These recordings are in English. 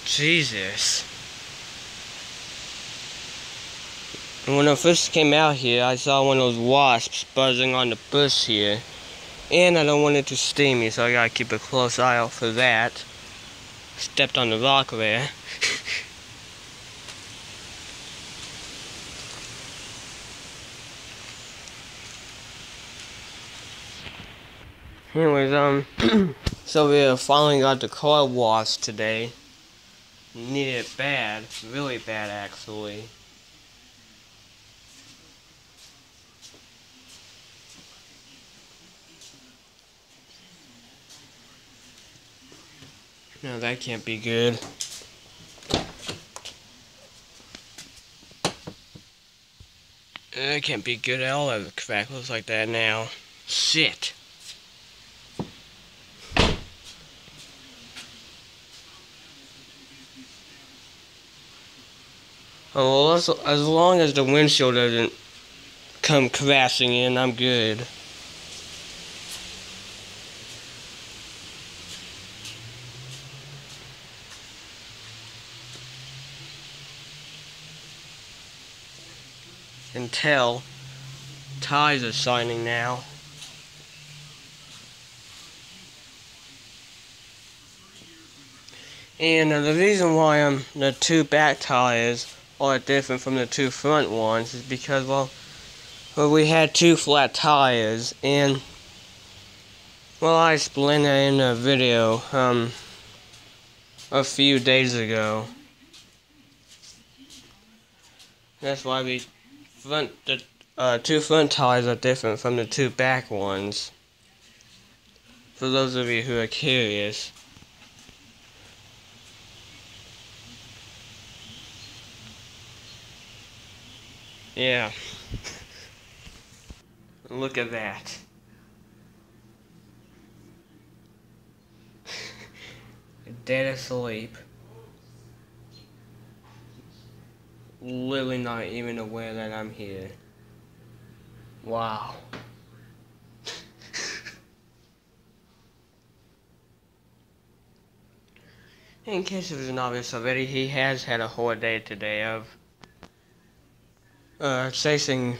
Jesus. And when I first came out here, I saw one of those wasps buzzing on the bush here. And I don't want it to sting me, so I gotta keep a close eye out for that. Stepped on the rock there. Anyways, so we finally got the car washed today. Needed it bad, really bad actually. No, that can't be good. That can't be good at all if the crack looks like that now. Shit. Oh, well, as long as the windshield doesn't come crashing in, I'm good. And tell, tires are shining now. And the reason why the two back tires are different from the two front ones is because, well, we had two flat tires, and, well, I explained that in a video, a few days ago. That's why the two front tires are different from the two back ones. For those of you who are curious. Yeah. Look at that. Dead asleep. Literally not even aware that I'm here. Wow. In case it wasn't obvious already, he has had a whole day today of chasing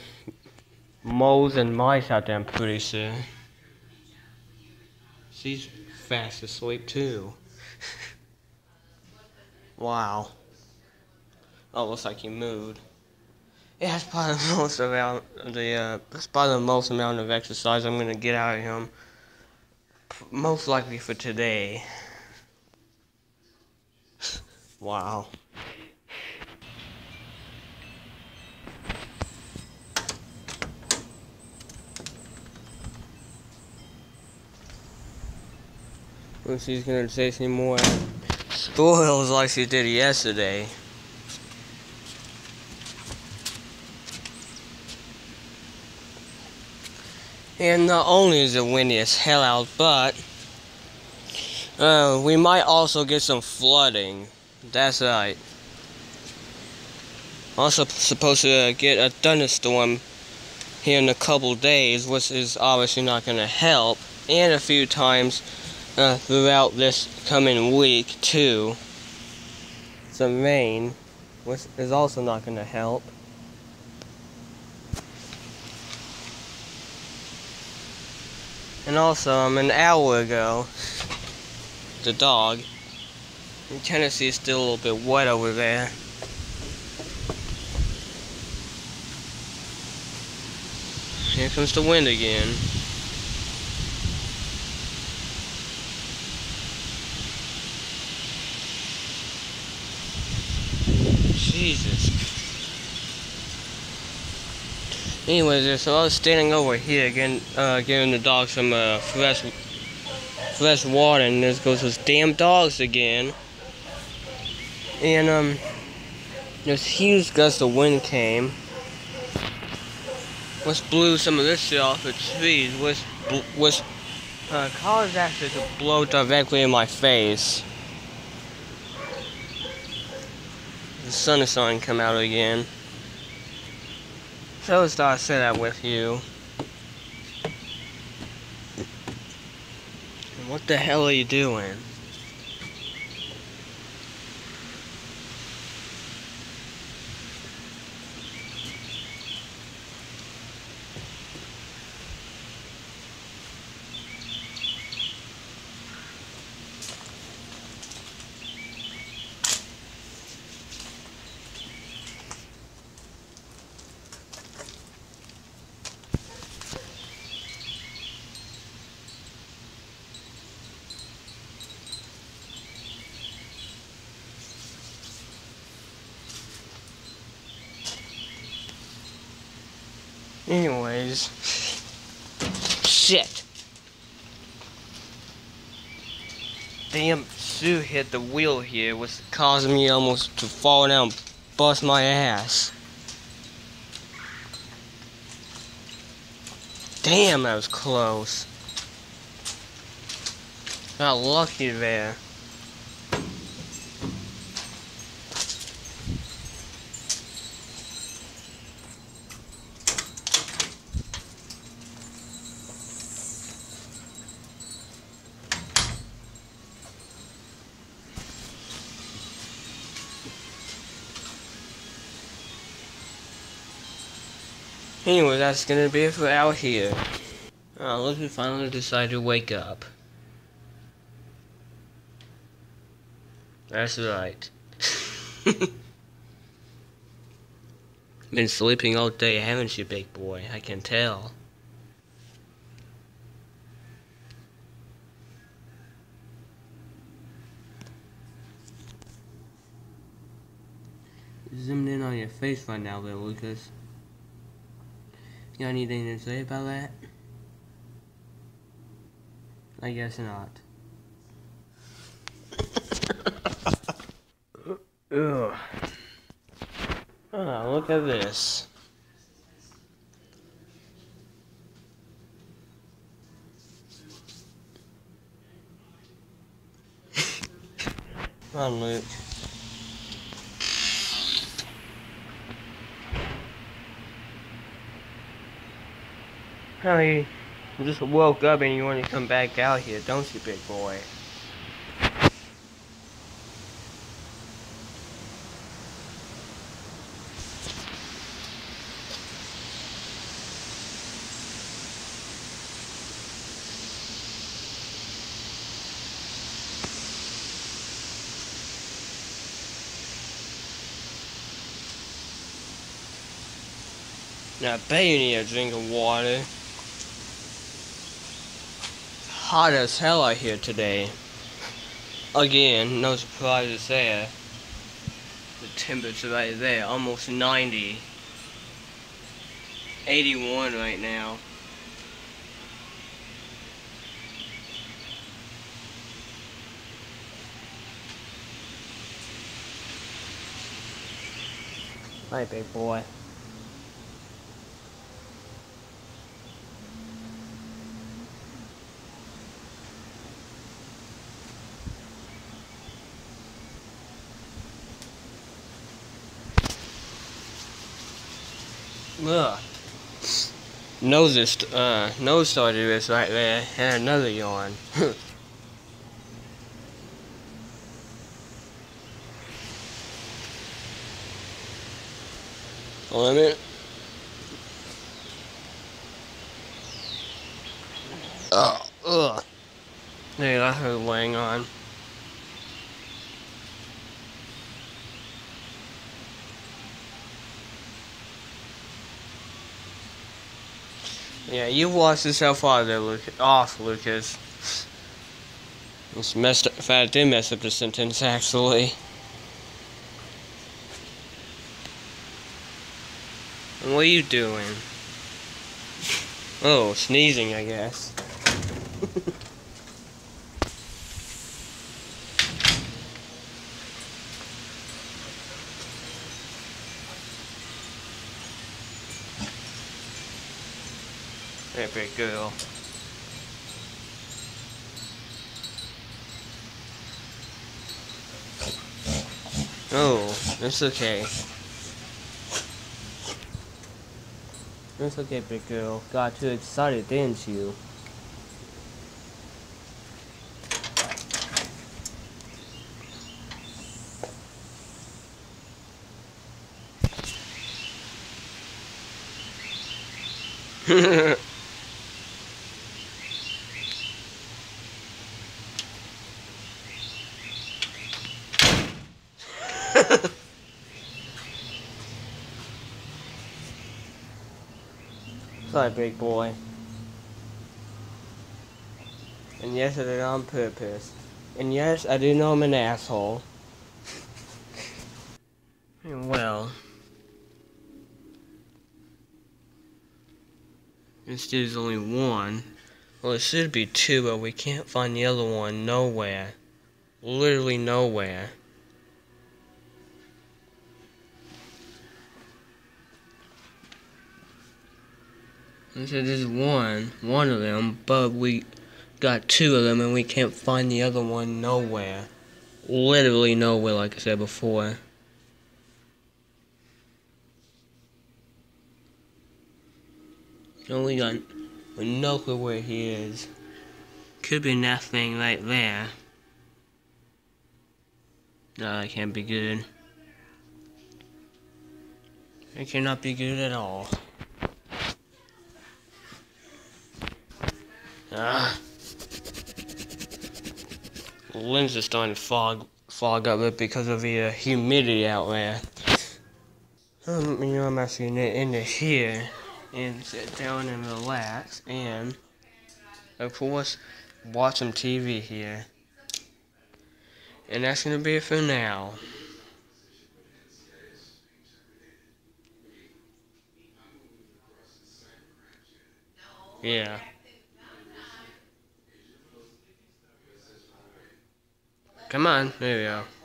moles and mice out there, I'm pretty sure. She's fast asleep too. Wow. Oh, looks like he moved. Yeah, that's probably the most amount that's probably the most amount of exercise I'm gonna get out of him. Most likely for today. Wow. Well, she's gonna chase any more spoils like she did yesterday. And not only is it windy as hell out, but we might also get some flooding. That's right. Also supposed to get a thunderstorm here in a couple days, which is obviously not going to help. And a few times throughout this coming week too. Some rain, which is also not going to help. And also, an hour ago, the dog in Tennessee is still a little bit wet over there. Here comes the wind again. Jesus. Anyways, so I was standing over here again, giving the dogs some fresh water, and there goes those damn dogs again. And this huge gust of wind came, which blew some of this shit off the trees, which caused actually to blow directly in my face. The sun is starting to come out again. So I thought I'd share that with you. And what the hell are you doing? Anyways. Shit. Damn, Sue hit the wheel here, was causing me almost to fall down and bust my ass. Damn, that was close. Got lucky there. Anyway, that's gonna be it for out here. Lucy finally decided to wake up. That's right. Been sleeping all day, haven't you, big boy? I can tell. Zoomed in on your face right now, there, Lucas. You got anything to say about that? I guess not. Ugh. Oh, look at this. Come on, Luke. Honey, you just woke up and you want to come back out here, don't you, big boy? Now, I bet you need a drink of water. Hot as hell out here today. Again, no surprises there. The temperature right there, almost 90. 81 right now. Hi, big boy. Ugh. Nose started this right there, and another yawn. Hold on a minute. Ugh. There, that's her laying on. Yeah, you washed yourself out there, Lucas. It's messed up. In fact, I did mess up the sentence, actually. And what are you doing? Oh, sneezing, I guess. Hey, big girl. Oh, it's okay. It's okay, big girl. Got too excited, didn't you? Sorry, big boy. And yes, I did it on purpose. And yes, I do know I'm an asshole. Well. Instead there's only one. Well, it should be two, but we can't find the other one nowhere. Literally nowhere. And so there's one of them, but we got two of them and we can't find the other one nowhere. Literally nowhere, like I said before. So we got no clue where he is. Could be nothing right there. No, that can't be good. It cannot be good at all. Lens is starting to fog up it because of the humidity out there. I'm actually gonna end it here and sit down and relax and, of course, watch some TV here. And that's gonna be it for now. Yeah. Come on, there we go.